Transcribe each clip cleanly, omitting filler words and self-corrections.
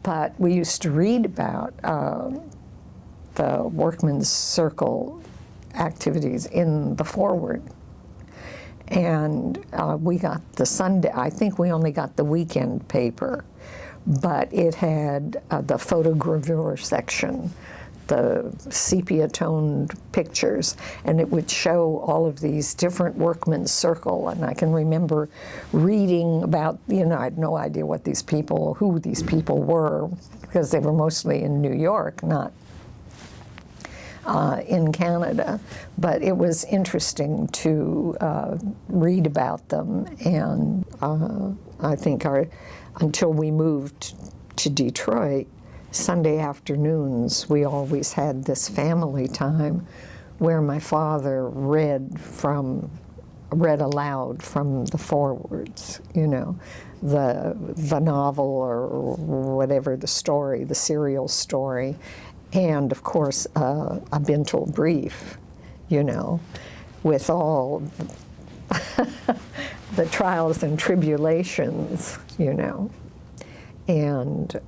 But we used to read about the Workmen's Circle activities in the Forward. And we got the Sunday, I think we only got the weekend paper, but it had the photogravure section, the sepia-toned pictures, and it would show all of these different Workmen's Circle. And I can remember reading about, I had no idea what these people, who these people were, because they were mostly in New York, not in Canada. But it was interesting to read about them. And I think until we moved to Detroit, Sunday afternoons, we always had this family time where my father read aloud from the Forverts, the novel or whatever the story, the serial story, and of course a bintel brief, with all the trials and tribulations, And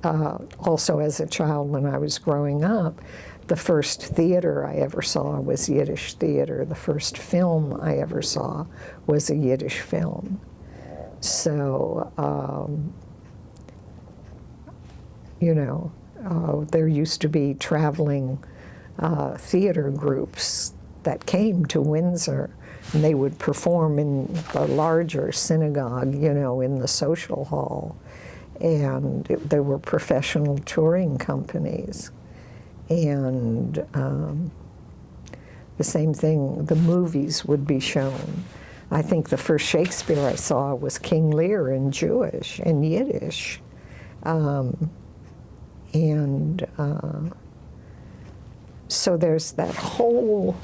also as a child, when I was growing up, the first theater I ever saw was Yiddish theater. The first film I ever saw was a Yiddish film. So, there used to be traveling theater groups that came to Windsor, and they would perform in the larger synagogue, in the social hall. And there were professional touring companies. And the same thing, the movies would be shown. I think the first Shakespeare I saw was King Lear in Jewish and Yiddish. So there's that whole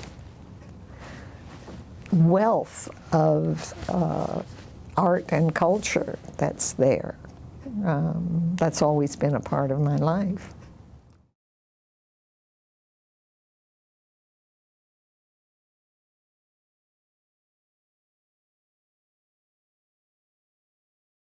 wealth of art and culture that's there. That's always been a part of my life.